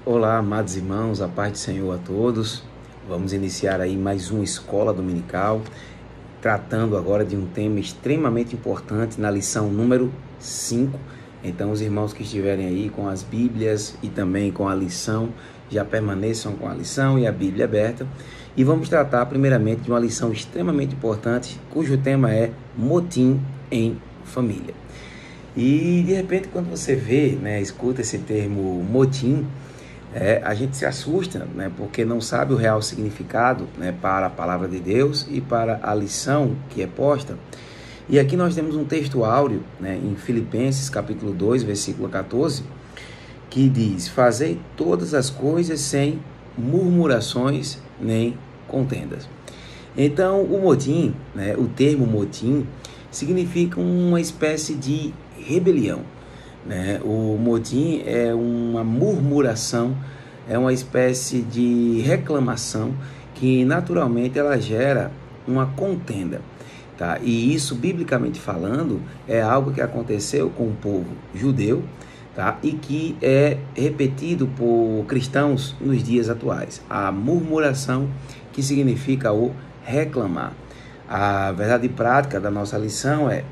Olá, amados irmãos, a paz do Senhor a todos. Vamos iniciar aí mais uma escola dominical, tratando agora de um tema extremamente importante na lição número 5. Então, os irmãos que estiverem aí com as Bíblias e também com a lição, já permaneçam com a lição e a Bíblia aberta. E vamos tratar primeiramente de uma lição extremamente importante, cujo tema é motim em família. E de repente, quando você vê, escuta esse termo motim, a gente se assusta, porque não sabe o real significado, para a palavra de Deus e para a lição que é posta. E aqui nós temos um texto áureo, em Filipenses capítulo 2, versículo 14, que diz: fazei todas as coisas sem murmurações nem contendas. Então, o motim, o termo motim, significa uma espécie de rebelião. O motim é uma murmuração, é uma espécie de reclamação que naturalmente ela gera uma contenda, tá? E isso, biblicamente falando, é algo que aconteceu com o povo judeu, tá? E que é repetido por cristãos nos dias atuais. A murmuração, que significa o reclamar. A verdade prática da nossa lição é: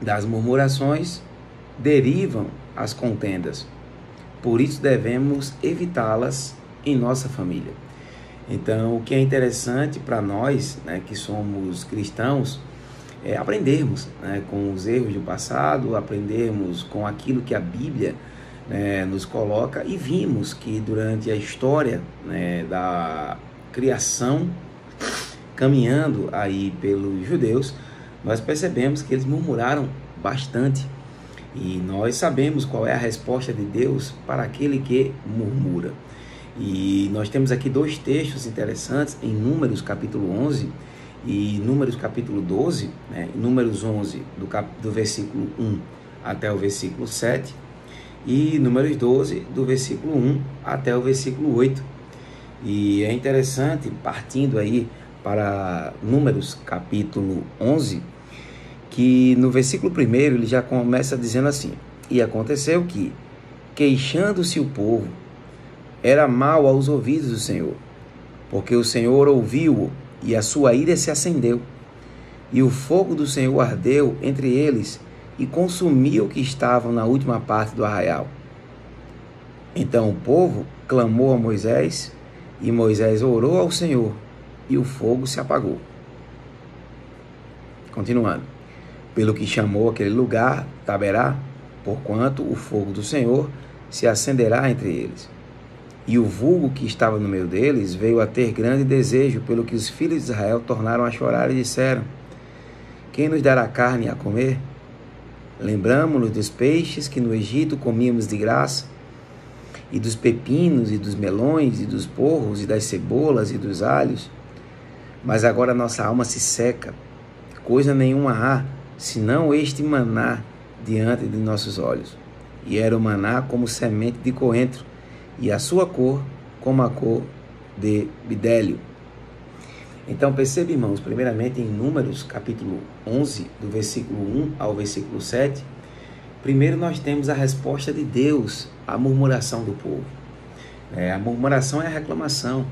das murmurações derivam as contendas. Por isso devemos evitá-las em nossa família. Então, o que é interessante para nós, que somos cristãos, é aprendermos com os erros do passado, aprendermos com aquilo que a Bíblia nos coloca, e vimos que durante a história da criação, caminhando aí pelos judeus, nós percebemos que eles murmuraram bastante. E nós sabemos qual é a resposta de Deus para aquele que murmura. E nós temos aqui dois textos interessantes em Números capítulo 11 e Números capítulo 12, Números 11 do versículo 1 até o versículo 7 e Números 12 do versículo 1 até o versículo 8. E é interessante, partindo aí para Números capítulo 11, que no versículo 1 ele já começa dizendo assim: e aconteceu que, queixando-se o povo, era mal aos ouvidos do Senhor, porque o Senhor ouviu-o, e a sua ira se acendeu, e o fogo do Senhor ardeu entre eles, e consumiu o que estavam na última parte do arraial. Então o povo clamou a Moisés, e Moisés orou ao Senhor, e o fogo se apagou. Continuando: pelo que chamou aquele lugar Taberá, porquanto o fogo do Senhor se acenderá entre eles. E o vulgo que estava no meio deles veio a ter grande desejo, pelo que os filhos de Israel tornaram a chorar e disseram: quem nos dará carne a comer? Lembramo-nos dos peixes que no Egito comíamos de graça, e dos pepinos, e dos melões, e dos porros, e das cebolas, e dos alhos. Mas agora nossa alma se seca, coisa nenhuma há, senão este maná diante de nossos olhos. E era o maná como semente de coentro, e a sua cor como a cor de bidélio. Então perceba, irmãos, primeiramente em Números capítulo 11, do versículo 1 ao versículo 7, primeiro nós temos a resposta de Deus à murmuração do povo. A murmuração é a reclamação.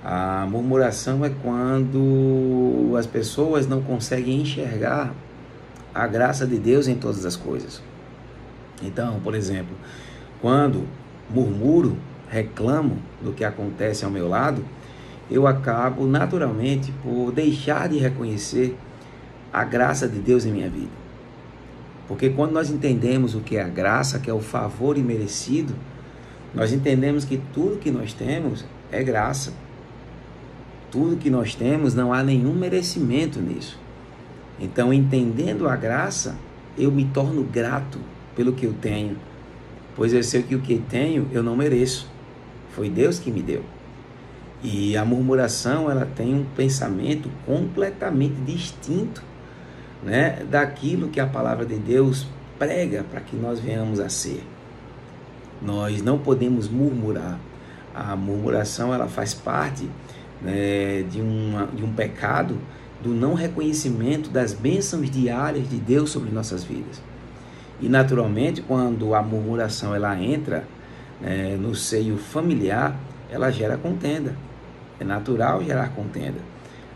A murmuração é quando as pessoas não conseguem enxergar a graça de Deus em todas as coisas. Então, por exemplo, quando murmuro, reclamo do que acontece ao meu lado, eu acabo naturalmente por deixar de reconhecer a graça de Deus em minha vida. Porque quando nós entendemos o que é a graça, que é o favor imerecido, nós entendemos que tudo que nós temos é graça. Tudo que nós temos, não há nenhum merecimento nisso. Então, entendendo a graça, eu me torno grato pelo que eu tenho, pois eu sei que o que tenho eu não mereço. Foi Deus que me deu. E a murmuração, ela tem um pensamento completamente distinto, daquilo que a palavra de Deus prega para que nós venhamos a ser. Nós não podemos murmurar. A murmuração, ela faz parte de um pecado do não reconhecimento das bênçãos diárias de Deus sobre nossas vidas. E naturalmente, quando a murmuração ela entra no seio familiar, ela gera contenda. É natural gerar contenda.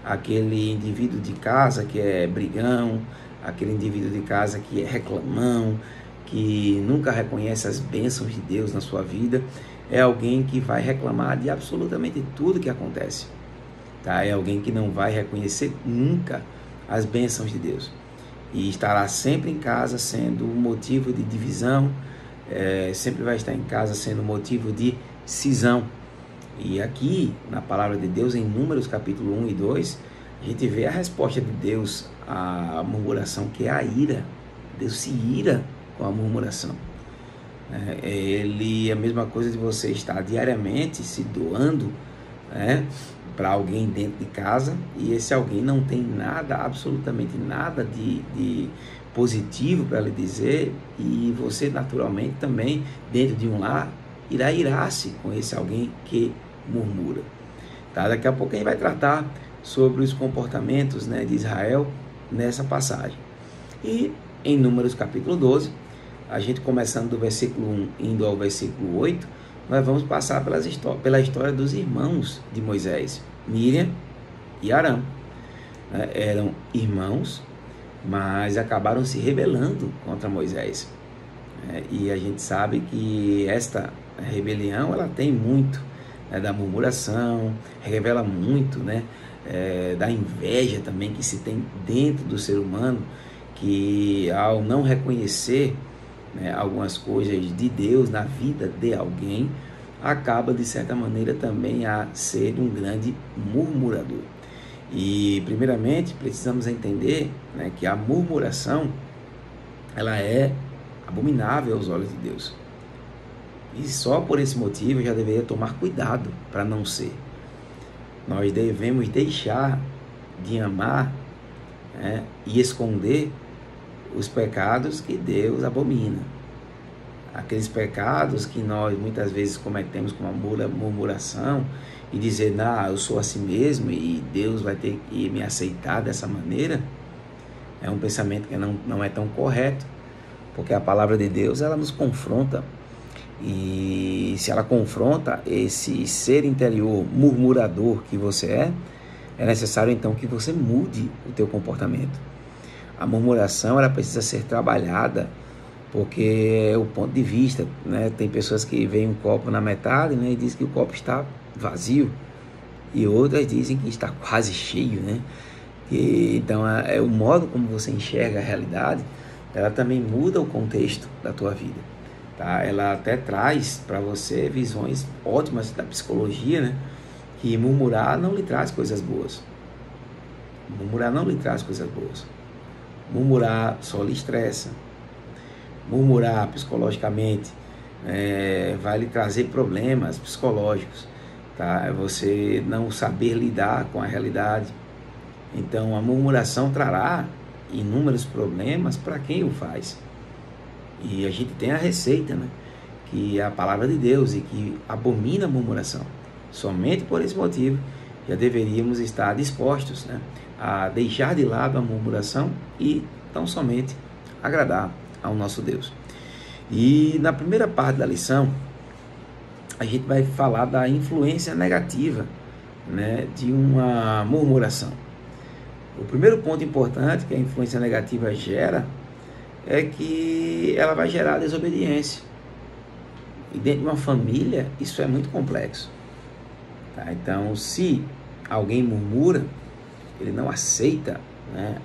Aquele indivíduo de casa que é brigão, aquele indivíduo de casa que é reclamão, que nunca reconhece as bênçãos de Deus na sua vida, é alguém que vai reclamar de absolutamente tudo que acontece. Tá? É alguém que não vai reconhecer nunca as bênçãos de Deus. E estará sempre em casa sendo motivo de divisão, sempre vai estar em casa sendo motivo de cisão. E aqui, na palavra de Deus, em Números capítulo 1 e 2, a gente vê a resposta de Deus à murmuração, que é a ira. Deus se ira com a murmuração. É a mesma coisa de você estar diariamente se doando, para alguém dentro de casa, e esse alguém não tem nada, absolutamente nada de positivo para lhe dizer, e você naturalmente também, dentro de um lar, irá irar-se com esse alguém que murmura. Tá? Daqui a pouco a gente vai tratar sobre os comportamentos, de Israel nessa passagem. E em Números capítulo 12, a gente começando do versículo 1 indo ao versículo 8, nós vamos passar pela história dos irmãos de Moisés, Miriam e Arão. Eram irmãos, mas acabaram se rebelando contra Moisés. E a gente sabe que esta rebelião, ela tem muito da murmuração, revela muito da inveja também que se tem dentro do ser humano, que ao não reconhecer algumas coisas de Deus na vida de alguém, acaba de certa maneira também a ser um grande murmurador. E primeiramente precisamos entender que a murmuração, ela é abominável aos olhos de Deus. E só por esse motivo eu já deveria tomar cuidado para não ser. Nós devemos deixar de amar e esconder os pecados que Deus abomina. Aqueles pecados que nós muitas vezes cometemos com a murmuração e dizer, não, eu sou assim mesmo e Deus vai ter que me aceitar dessa maneira, é um pensamento que não é tão correto, porque a palavra de Deus, ela nos confronta. E se ela confronta esse ser interior murmurador que você é necessário então que você mude o teu comportamento. A murmuração, ela precisa ser trabalhada, porque é o ponto de vista, Tem pessoas que veem um copo na metade, e dizem que o copo está vazio, e outras dizem que está quase cheio, Então é o modo como você enxerga a realidade, ela também muda o contexto da tua vida. Tá? Ela até traz para você visões ótimas da psicologia, que murmurar não lhe traz coisas boas. Murmurar não lhe traz coisas boas. Murmurar só lhe estressa. Murmurar psicologicamente vai lhe trazer problemas psicológicos. Tá? É você não saber lidar com a realidade. Então a murmuração trará inúmeros problemas para quem o faz. E a gente tem a receita, que é a palavra de Deus e que abomina a murmuração. Somente por esse motivo já deveríamos estar dispostos a deixar de lado a murmuração e tão somente agradar ao nosso Deus. E na primeira parte da lição, a gente vai falar da influência negativa de uma murmuração. O primeiro ponto importante que a influência negativa gera é que ela vai gerar desobediência. E dentro de uma família, isso é muito complexo. Tá? Então, se alguém murmura, ele não aceita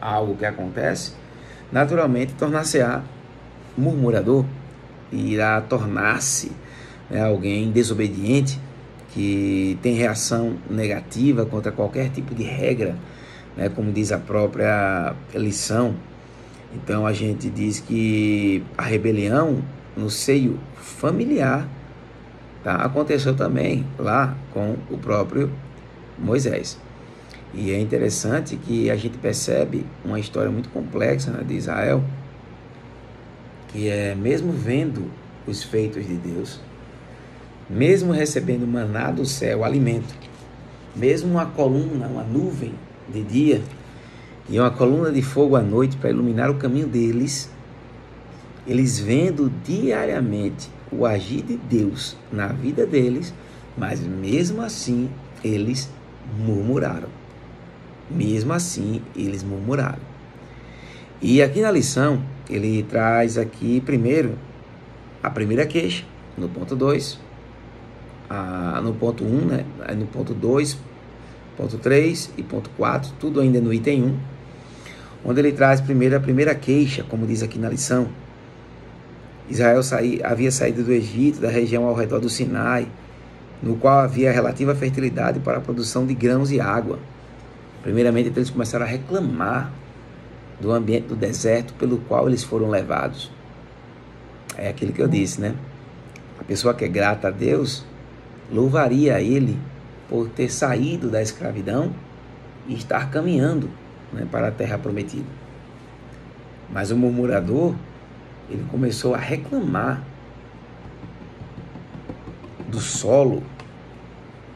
algo que acontece, naturalmente tornar-se-á murmurador e irá tornar-se alguém desobediente, que tem reação negativa contra qualquer tipo de regra, como diz a própria lição. Então a gente diz que a rebelião no seio familiar aconteceu também lá com o próprio Moisés. E é interessante que a gente percebe uma história muito complexa de Israel, que é mesmo vendo os feitos de Deus, mesmo recebendo maná do céu, alimento, mesmo uma coluna, uma nuvem de dia, e uma coluna de fogo à noite para iluminar o caminho deles, eles vendo diariamente o agir de Deus na vida deles, mas mesmo assim eles murmuraram. Mesmo assim eles murmuraram. E aqui na lição, ele traz aqui primeiro a primeira queixa, no ponto 2, no ponto 1, né? No ponto 2, ponto 3 e ponto 4, tudo ainda no item 1, onde ele traz primeiro a primeira queixa, como diz aqui na lição. Israel havia saído do Egito, da região ao redor do Sinai, no qual havia relativa fertilidade para a produção de grãos e água. Primeiramente, eles começaram a reclamar do ambiente do deserto pelo qual eles foram levados. É aquilo que eu disse, né? A pessoa que é grata a Deus, louvaria a Ele por ter saído da escravidão e estar caminhando, né, para a terra prometida. Mas o murmurador, ele começou a reclamar do solo,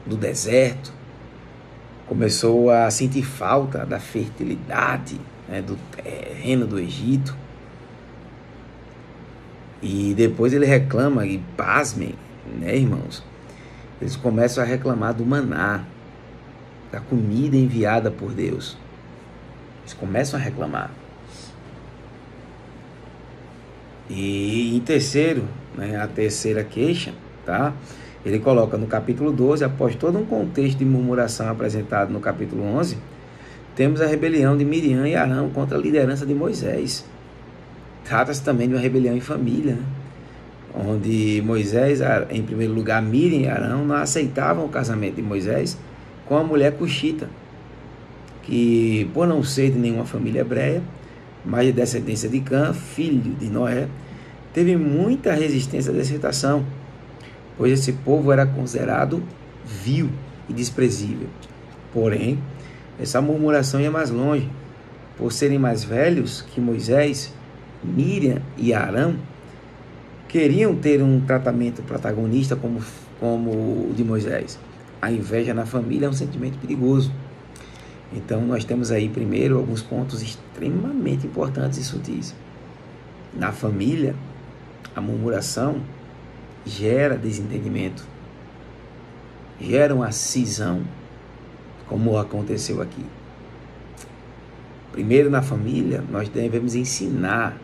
do deserto, começou a sentir falta da fertilidade, né, do terreno do Egito. E depois ele reclama, e pasmem, né, irmãos? Eles começam a reclamar do maná, da comida enviada por Deus. Eles começam a reclamar. E em terceiro, né, a terceira queixa, tá? Ele coloca no capítulo 12, após todo um contexto de murmuração apresentado no capítulo 11, temos a rebelião de Miriam e Arão contra a liderança de Moisés. Trata-se também de uma rebelião em família, né? Onde Moisés, em primeiro lugar, Miriam e Arão não aceitavam o casamento de Moisés com a mulher cuxita, que por não ser de nenhuma família hebreia, mas de descendência de Cã, filho de Noé, teve muita resistência à aceitação, pois esse povo era considerado vil e desprezível. Porém, essa murmuração ia mais longe. Por serem mais velhos que Moisés, Miriam e Arão queriam ter um tratamento protagonista como o de Moisés. A inveja na família é um sentimento perigoso. Então nós temos aí primeiro alguns pontos extremamente importantes e sutis. Na família, a murmuração gera desentendimento, gera uma cisão, como aconteceu aqui. Primeiro, na família, nós devemos ensinar,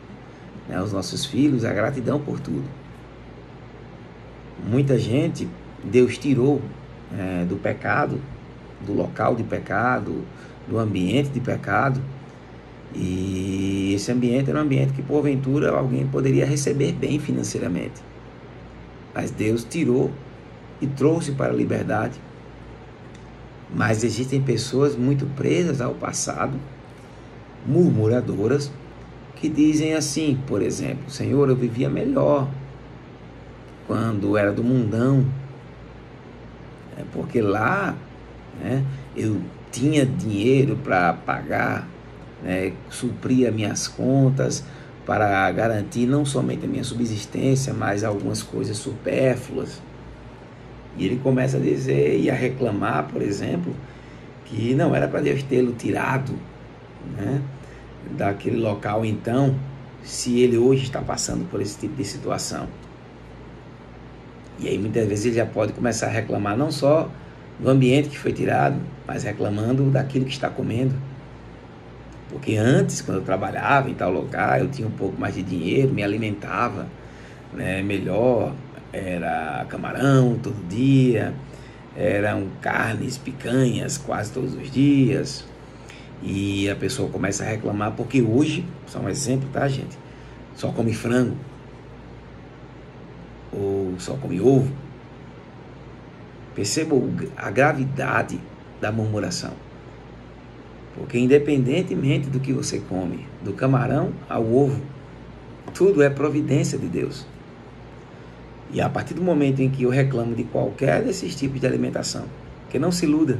né, aos nossos filhos a gratidão por tudo. Muita gente, Deus tirou do pecado, do local de pecado, do ambiente de pecado, e esse ambiente era um ambiente que porventura alguém poderia receber bem financeiramente, mas Deus tirou e trouxe para a liberdade. Mas existem pessoas muito presas ao passado, murmuradoras, que dizem assim, por exemplo: Senhor, eu vivia melhor quando era do mundão, porque lá, né, eu tinha dinheiro para pagar, né, suprir as minhas contas, para garantir não somente a minha subsistência, mas algumas coisas supérfluas. E ele começa a dizer e a reclamar, por exemplo, que não era para Deus tê-lo tirado, né, daquele local, então, se ele hoje está passando por esse tipo de situação. E aí muitas vezes ele já pode começar a reclamar não só do ambiente que foi tirado, mas reclamando daquilo que está comendo. Porque antes, quando eu trabalhava em tal lugar, eu tinha um pouco mais de dinheiro, me alimentava, né, melhor, era camarão todo dia, eram carnes, picanhas quase todos os dias. E a pessoa começa a reclamar porque hoje, só um exemplo, tá, gente? Só come frango, ou só come ovo. Perceba a gravidade da murmuração. Porque independentemente do que você come, do camarão ao ovo, tudo é providência de Deus. E a partir do momento em que eu reclamo de qualquer desses tipos de alimentação, que não se iluda,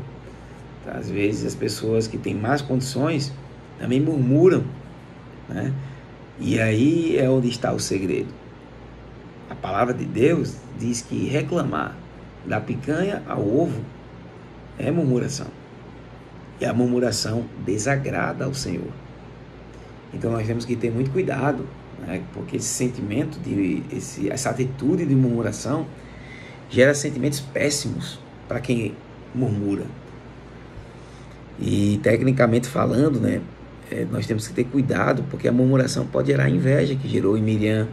tá? Às vezes as pessoas que têm mais condições também murmuram, né? E aí é onde está o segredo. A palavra de Deus diz que reclamar da picanha ao ovo é murmuração. E a murmuração desagrada ao Senhor. Então nós temos que ter muito cuidado, né? Porque essa atitude de murmuração gera sentimentos péssimos para quem murmura. E tecnicamente falando, né, nós temos que ter cuidado, porque a murmuração pode gerar inveja, que gerou em Miriam,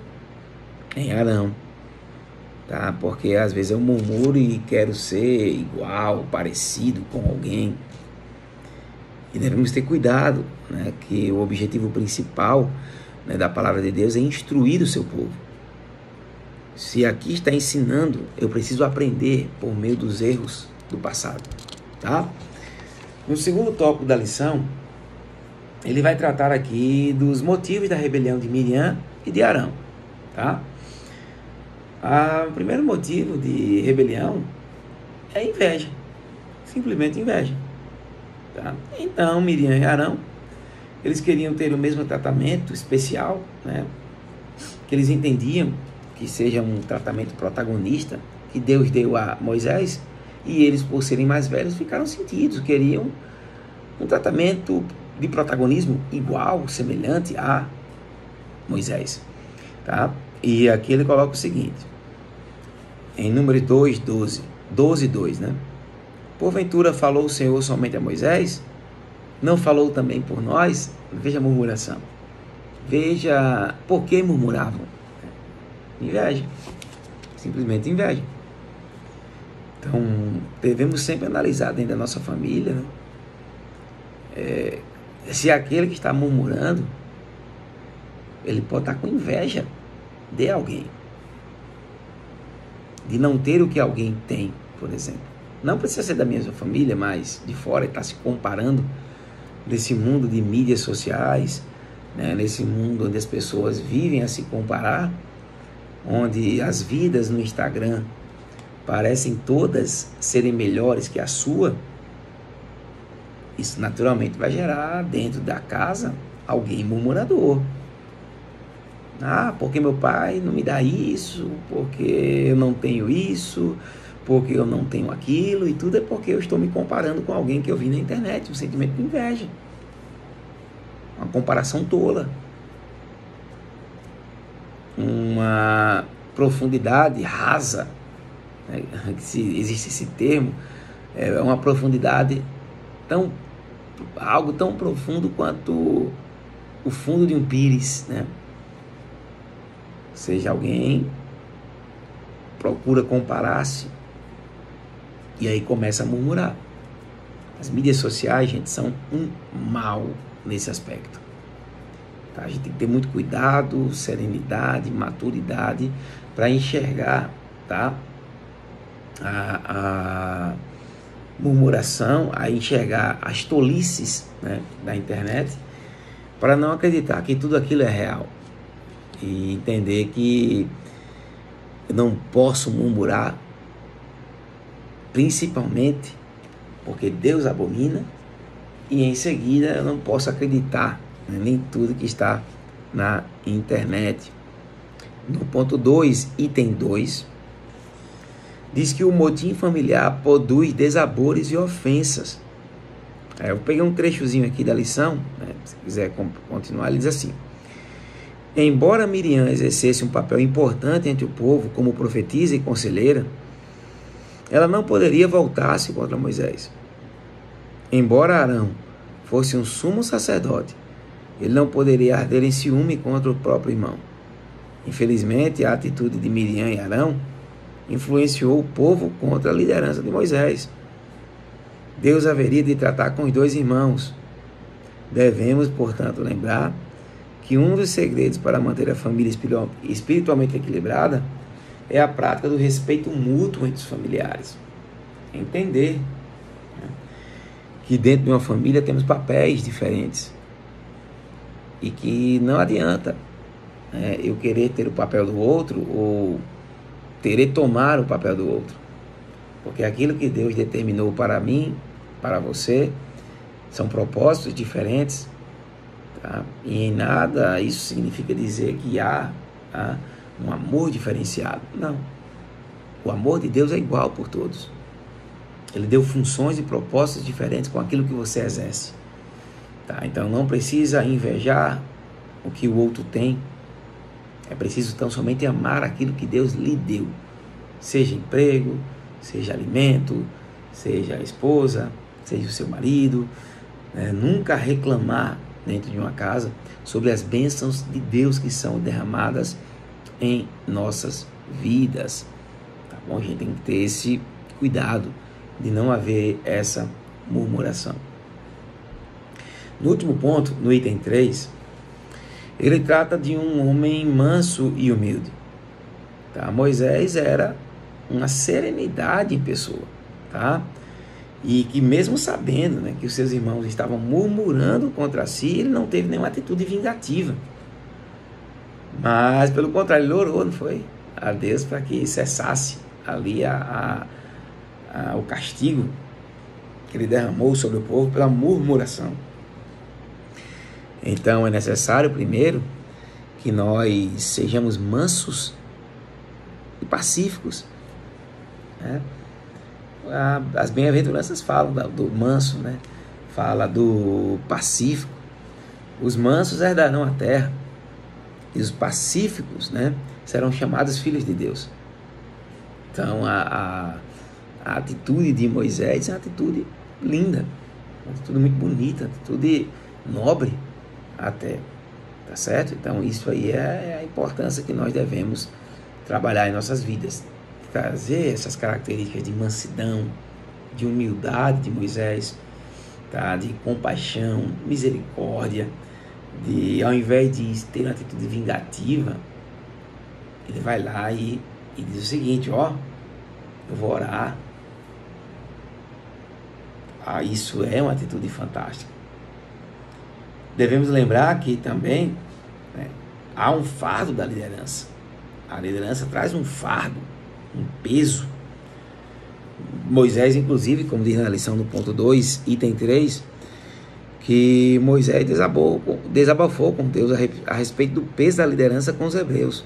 em Arão, tá? Porque às vezes eu murmuro e quero ser igual, parecido com alguém. E devemos ter cuidado, né, que o objetivo principal, né, da palavra de Deus é instruir o seu povo. Se aqui está ensinando, eu preciso aprender por meio dos erros do passado, tá? No segundo tópico da lição, ele vai tratar aqui dos motivos da rebelião de Miriam e de Arão, tá? O primeiro motivo de rebelião é inveja, simplesmente inveja, tá? Então, Miriam e Arão, eles queriam ter o mesmo tratamento especial, né? Que eles entendiam que seja um tratamento protagonista que Deus deu a Moisés, e eles, por serem mais velhos, ficaram sentidos, queriam um tratamento de protagonismo igual, semelhante a Moisés, tá? E aqui ele coloca o seguinte, em Números 12:2, né? Porventura falou o Senhor somente a Moisés? Não falou também por nós? Veja a murmuração. Veja por que murmuravam. Inveja. Simplesmente inveja. Então, devemos sempre analisar dentro da nossa família, né? Se aquele que está murmurando, ele pode estar com inveja de alguém, de não ter o que alguém tem, por exemplo. Não precisa ser da mesma família, mas de fora, ele está se comparando nesse mundo de mídias sociais, né? Nesse mundo onde as pessoas vivem a se comparar, onde as vidas no Instagram parecem todas serem melhores que a sua. Isso naturalmente vai gerar dentro da casa alguém murmurador. Porque meu pai não me dá isso, porque eu não tenho isso, porque eu não tenho aquilo, e tudo é porque eu estou me comparando com alguém que eu vi na internet, um sentimento de inveja. Uma comparação tola. Uma profundidade rasa, né? Se existe esse termo, é uma profundidade algo tão profundo quanto o fundo de um pires, né? Ou seja, alguém procura comparar-se e aí começa a murmurar. As mídias sociais, gente, são um mal nesse aspecto, tá? A gente tem que ter muito cuidado, serenidade, maturidade para enxergar, tá? A murmuração, a enxergar as tolices, né, da internet, para não acreditar que tudo aquilo é real e entender que eu não posso murmurar, principalmente porque Deus abomina, e em seguida eu não posso acreditar, né, nem tudo que está na internet. No ponto 2, item 2, diz que o motim familiar produz desabores e ofensas. Eu peguei um trechozinho aqui da lição, né? Se quiser continuar, ele diz assim: embora Miriam exercesse um papel importante entre o povo como profetisa e conselheira, ela não poderia voltar-se contra Moisés. Embora Arão fosse um sumo sacerdote, ele não poderia arder em ciúme contra o próprio irmão. Infelizmente, a atitude de Miriam e Arão influenciou o povo contra a liderança de Moisés. Deus haveria de tratar com os dois irmãos. Devemos, portanto, lembrar que um dos segredos para manter a família espiritualmente equilibrada é a prática do respeito mútuo entre os familiares. Entender, né, que dentro de uma família temos papéis diferentes e que não adianta, né, eu querer ter o papel do outro ou querer tomar o papel do outro, porque aquilo que Deus determinou para mim, para você, são propósitos diferentes, tá? E em nada isso significa dizer que há um amor diferenciado. Não, o amor de Deus é igual por todos. Ele deu funções e propósitos diferentes com aquilo que você exerce, tá? Então não precisa invejar o que o outro tem, É preciso tão somente amar aquilo que Deus lhe deu, seja emprego, seja alimento, seja a esposa, seja o seu marido. Nunca reclamar dentro de uma casa sobre as bênçãos de Deus que são derramadas em nossas vidas. Tá bom? A gente tem que ter esse cuidado de não haver essa murmuração. No último ponto, no item 3, ele trata de um homem manso e humilde. Tá? Moisés era uma serenidade em pessoa, tá? E que mesmo sabendo, né, que os seus irmãos estavam murmurando contra si, ele não teve nenhuma atitude vingativa. Mas, pelo contrário, ele orou, não foi? A Deus para que cessasse ali o castigo que ele derramou sobre o povo pela murmuração. Então é necessário primeiro que nós sejamos mansos e pacíficos, né? As bem-aventuranças falam do manso, né? Fala do pacífico. Os mansos herdarão a terra e os pacíficos, né, serão chamados filhos de Deus. Então a atitude de Moisés é uma atitude linda, uma atitude muito bonita, uma atitude nobre até, tá certo? Então isso aí é a importância que nós devemos trabalhar em nossas vidas, trazer essas características de mansidão, de humildade de Moisés, tá? De compaixão, misericórdia, de, ao invés de ter uma atitude vingativa, ele vai lá e diz o seguinte: ó, eu vou orar. Isso é uma atitude fantástica. Devemos lembrar que também, né, há um fardo da liderança. A liderança traz um fardo, um peso. Moisés, inclusive, como diz na lição no ponto 2, item 3, que Moisés desabafou com Deus a respeito do peso da liderança com os hebreus.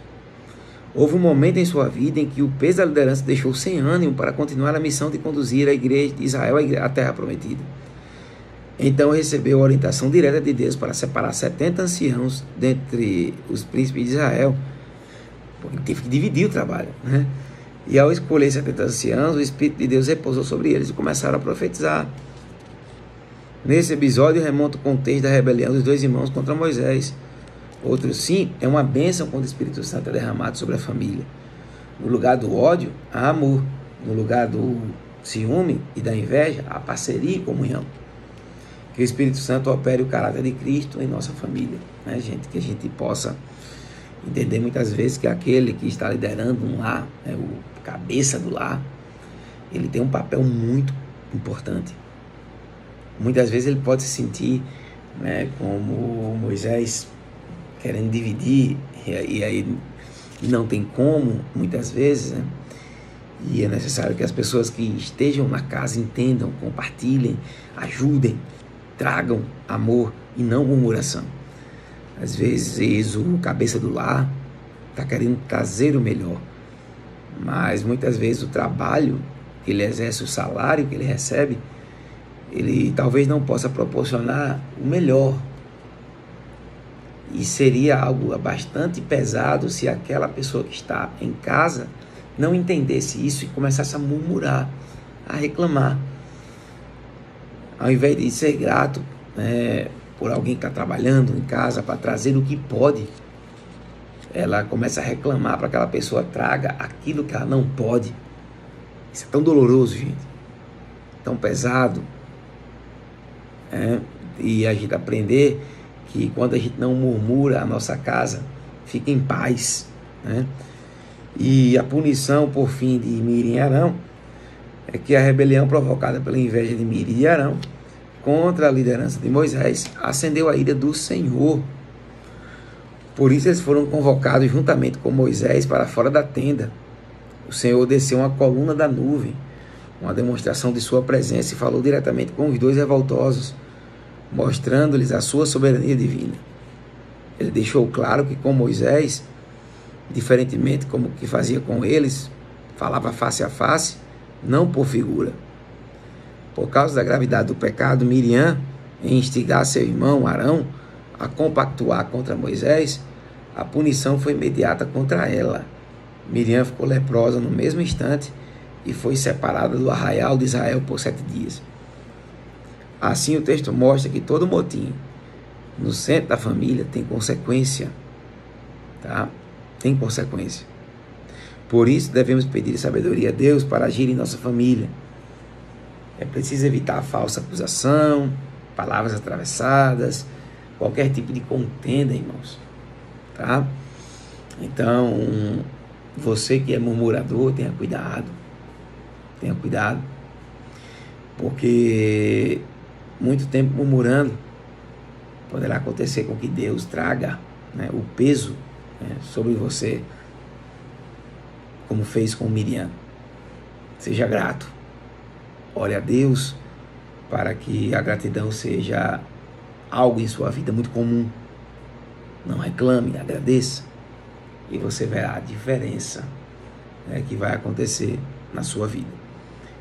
Houve um momento em sua vida em que o peso da liderança deixou sem ânimo para continuar a missão de conduzir a igreja de Israel à terra prometida. Então recebeu a orientação direta de Deus para separar 70 anciãos dentre os príncipes de Israel, porque teve que dividir o trabalho, né? E ao escolher 70 anciãos, o Espírito de Deus repousou sobre eles e começaram a profetizar. Nesse episódio remonta o contexto da rebelião dos dois irmãos contra Moisés. Outro sim, é uma bênção quando o Espírito Santo é derramado sobre a família. No lugar do ódio, há amor. No lugar do ciúme e da inveja, há parceria e comunhão. Que o Espírito Santo opere o caráter de Cristo em nossa família, né, gente? Que a gente possa entender muitas vezes que aquele que está liderando um lar, né, o cabeça do lar, ele tem um papel muito importante. Muitas vezes ele pode se sentir, né, como Moisés, querendo dividir, e aí não tem como, muitas vezes, né? E é necessário que as pessoas que estejam na casa entendam, compartilhem, ajudem, tragam amor e não murmuração. Às vezes o cabeça do lar está querendo trazer o melhor, mas muitas vezes o trabalho que ele exerce, o salário que ele recebe, ele talvez não possa proporcionar o melhor. E seria algo bastante pesado se aquela pessoa que está em casa não entendesse isso e começasse a murmurar, a reclamar. Ao invés de ser grato, né, por alguém que está trabalhando em casa para trazer o que pode, ela começa a reclamar para que aquela pessoa traga aquilo que ela não pode. Isso é tão doloroso, gente, tão pesado, né? E a gente aprender que quando a gente não murmura, a nossa casa fica em paz, né? E a punição, por fim, de Miriam e Arão é que a rebelião provocada pela inveja de Miriam e Arão contra a liderança de Moisés acendeu a ira do Senhor. Por isso eles foram convocados juntamente com Moisés para fora da tenda. O Senhor desceu uma coluna da nuvem, uma demonstração de sua presença, e falou diretamente com os dois revoltosos, mostrando-lhes a sua soberania divina. Ele deixou claro que com Moisés, diferentemente como que fazia com eles, falava face a face, não por figura. Por causa da gravidade do pecado, Miriam, em instigar seu irmão Arão a compactuar contra Moisés, a punição foi imediata contra ela. Miriam ficou leprosa no mesmo instante e foi separada do arraial de Israel por 7 dias. Assim, o texto mostra que todo motim no centro da família tem consequência, tá? Tem consequência. Por isso, devemos pedir sabedoria a Deus para agir em nossa família. É preciso evitar a falsa acusação, palavras atravessadas, qualquer tipo de contenda, irmãos, tá? Então, você que é murmurador, tenha cuidado, porque muito tempo murmurando poderá acontecer com que Deus traga, né, o peso, né, sobre você, como fez com Miriam. Seja grato, ore a Deus para que a gratidão seja algo em sua vida muito comum. Não reclame, agradeça, e você verá a diferença, né, que vai acontecer na sua vida.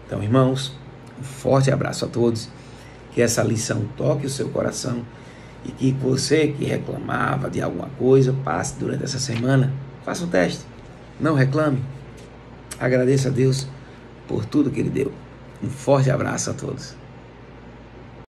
Então, irmãos, um forte abraço a todos, que essa lição toque o seu coração e que você que reclamava de alguma coisa, passe durante essa semana, faça um teste, não reclame, agradeça a Deus por tudo que Ele deu. Um forte abraço a todos.